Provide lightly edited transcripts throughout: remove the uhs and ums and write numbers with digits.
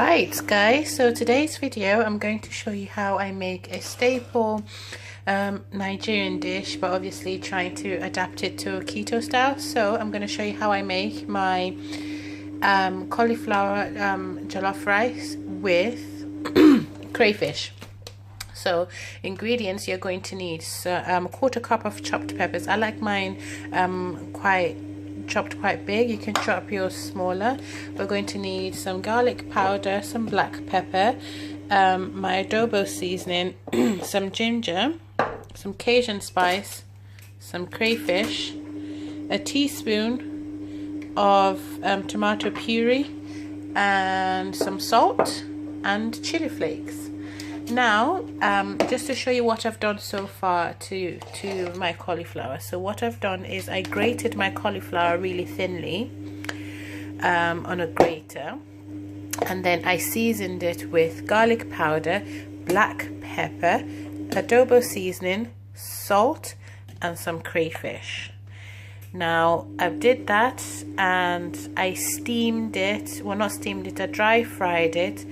Alright guys, so today's video I'm going to show you how I make a staple Nigerian dish, but obviously trying to adapt it to keto style. So I'm going to show you how I make my cauliflower jollof rice with crayfish. So ingredients, you're going to need a quarter cup of chopped peppers. I like mine chopped quite big. You can chop yours smaller. We're going to need some garlic powder, some black pepper, my adobo seasoning, some ginger, some Cajun spice, some crayfish, a teaspoon of tomato puree, and some salt and chili flakes. Now just to show you what I've done so far to my cauliflower. So what I've done is I grated my cauliflower really thinly on a grater, and then I seasoned it with garlic powder, black pepper, adobo seasoning, salt, and some crayfish. Now I did that and I steamed it, well not steamed it, I dry fried it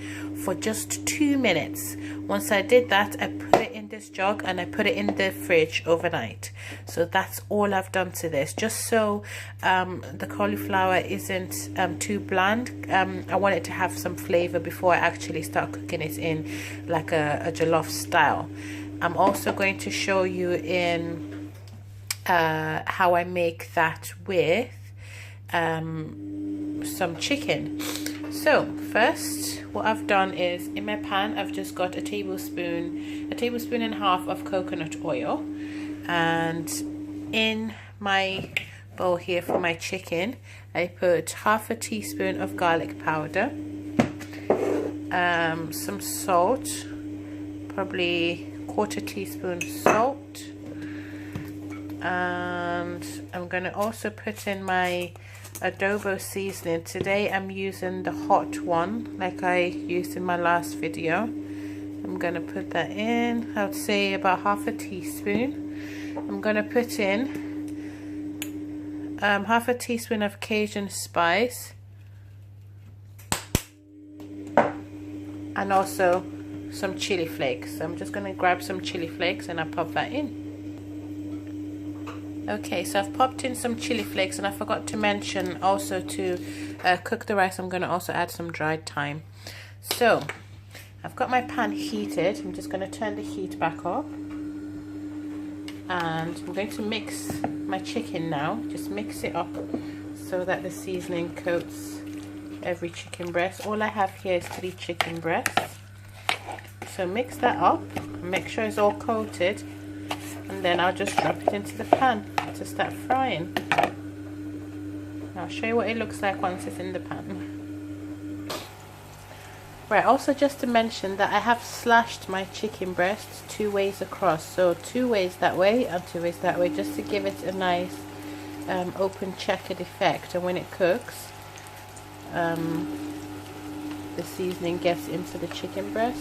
for just 2 minutes. Once I did that, I put it in this jug and I put it in the fridge overnight. So that's all I've done to this, just so the cauliflower isn't too bland. I want it to have some flavor before I actually start cooking it in like a jollof style. I'm also going to show you in how I make that with some chicken. So first, what I've done is in my pan I've just got a tablespoon and a half of coconut oil, and in my bowl here for my chicken I put half a teaspoon of garlic powder, some salt, probably quarter teaspoon salt, and I'm going to also put in my adobo seasoning. Today I'm using the hot one like I used in my last video. I'm going to put that in, I would say about half a teaspoon. I'm going to put in half a teaspoon of Cajun spice, and also some chili flakes. So I'm just going to grab some chili flakes and I'll pop that in. Okay, so I've popped in some chili flakes, and I forgot to mention also to cook the rice I'm going to also add some dried thyme. So I've got my pan heated. I'm just going to turn the heat back up, and I'm going to mix my chicken now. Just mix it up so that the seasoning coats every chicken breast. All I have here is 3 chicken breasts. So mix that up, make sure it's all coated, and then I'll just drop it into the pan to start frying. I'll show you what it looks like once it's in the pan. Right, also just to mention that I have slashed my chicken breast 2 ways across, so 2 ways that way and 2 ways that way, just to give it a nice open checkered effect, and when it cooks the seasoning gets into the chicken breast.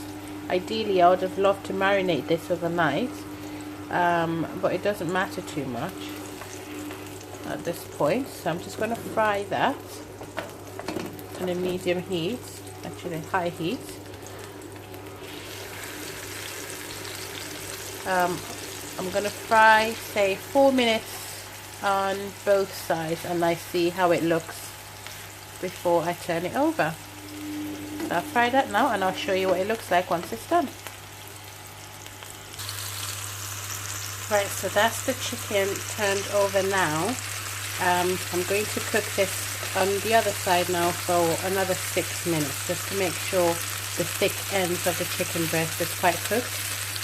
Ideally I would have loved to marinate this overnight, but it doesn't matter too much at this point. So I'm just going to fry that on a medium heat, actually high heat. I'm going to fry say 4 minutes on both sides, and I see how it looks before I turn it over. So I'll fry that now and I'll show you what it looks like once it's done. Right, so that's the chicken turned over now. I'm going to cook this on the other side now for another 6 minutes, just to make sure the thick ends of the chicken breast is quite cooked.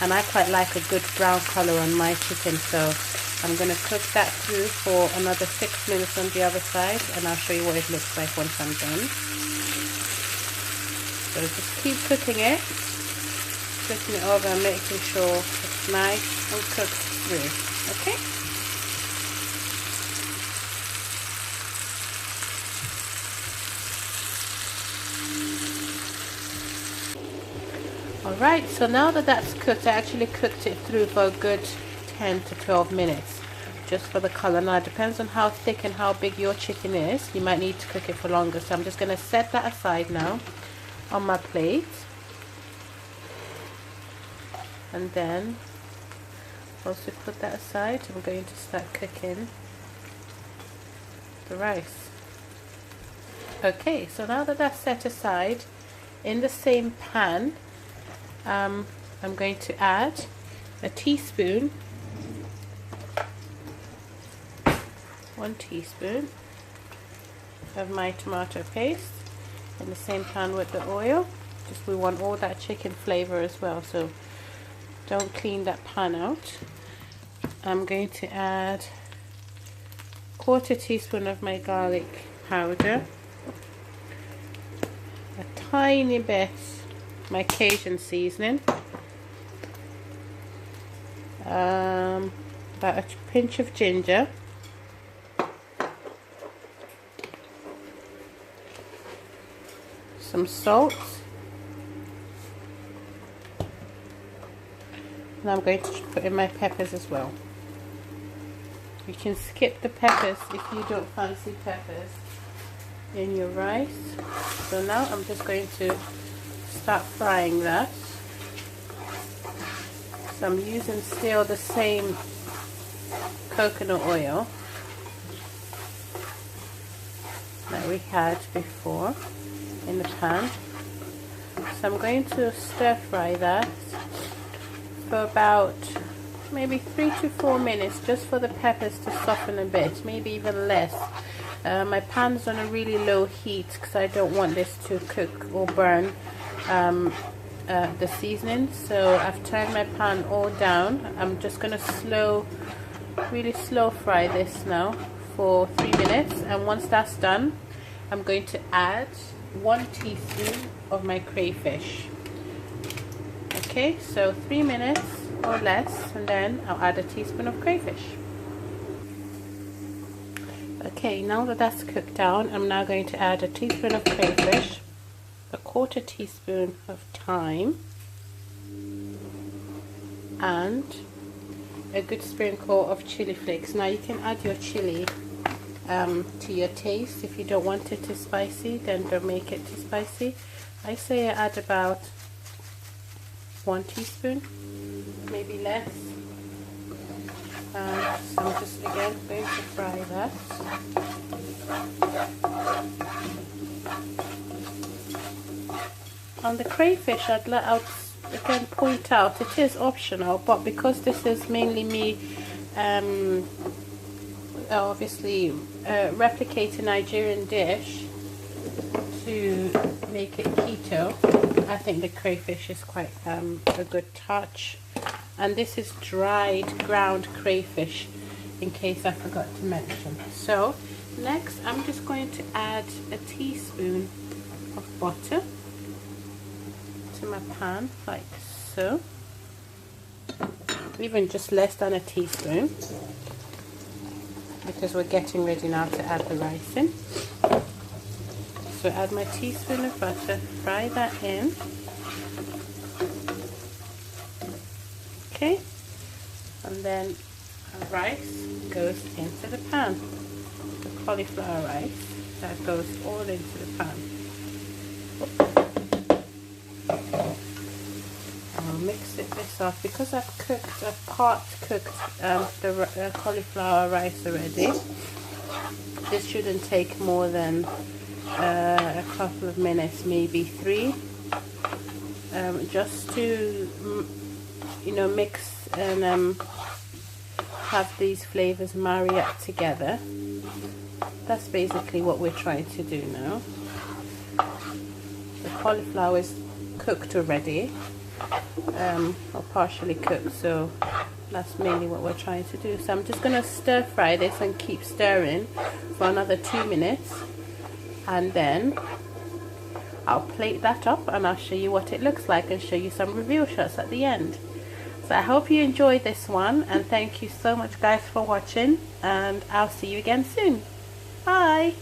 And I quite like a good brown color on my chicken, so I'm going to cook that through for another 6 minutes on the other side, and I'll show you what it looks like once I'm done. So just keep cooking it, flipping it over and making sure it's nice and cooked through. Okay? Alright, so now that that's cooked, I actually cooked it through for a good 10 to 12 minutes, just for the color. Now it depends on how thick and how big your chicken is. You might need to cook it for longer, so I'm just going to set that aside now. on my plate, and then also put that aside. I'm going to start cooking the rice. Okay, so now that that's set aside, in the same pan I'm going to add a teaspoon, 1 teaspoon of my tomato paste in the same pan with the oil. Just we want all that chicken flavor as well, so don't clean that pan out. I'm going to add 1/4 teaspoon of my garlic powder, a tiny bit my Cajun seasoning, about a pinch of ginger, some salt, and I'm going to put in my peppers as well. You can skip the peppers if you don't fancy peppers in your rice. So now I'm just going to start frying that. So I'm using still the same coconut oil that we had before in the pan. So I'm going to stir fry that for about maybe 3 to 4 minutes, just for the peppers to soften a bit, maybe even less. My pan's on a really low heat because I don't want this to cook or burn the seasoning. So I've turned my pan all down. I'm just going to really slow fry this now for 3 minutes, and once that's done, I'm going to add 1 teaspoon of my crayfish. Okay, so 3 minutes or less, and then I'll add a teaspoon of crayfish. Okay, now that that's cooked down, I'm now going to add a teaspoon of crayfish, a 1/4 teaspoon of thyme, and a good sprinkle of chili flakes. Now you can add your chili to your taste. If you don't want it too spicy, then don't make it too spicy. I say I add about 1 teaspoon, maybe less. So I'm just again going to fry that. On the crayfish, I'd again point out it is optional, but because this is mainly me obviously replicate a Nigerian dish to make it keto, I think the crayfish is quite a good touch. And this is dried ground crayfish, in case I forgot to mention. So next I'm just going to add a teaspoon of butter to my pan, like so, even just less than a teaspoon, because we're getting ready now to add the rice in. So add my teaspoon of butter, fry that in. Okay, and then our rice goes into the pan. The cauliflower rice, that goes all into the pan. I'll mix this up because I've part cooked the cauliflower rice already. This shouldn't take more than a couple of minutes, maybe 3, just to mix and have these flavors marry up together. That's basically what we're trying to do now. The cauliflower is cooked already, or partially cooked, so that's mainly what we're trying to do. So I'm just going to stir fry this and keep stirring for another 2 minutes, and then I'll plate that up and I'll show you what it looks like and show you some review shots at the end. So I hope you enjoyed this one, and thank you so much guys for watching, and I'll see you again soon. Bye!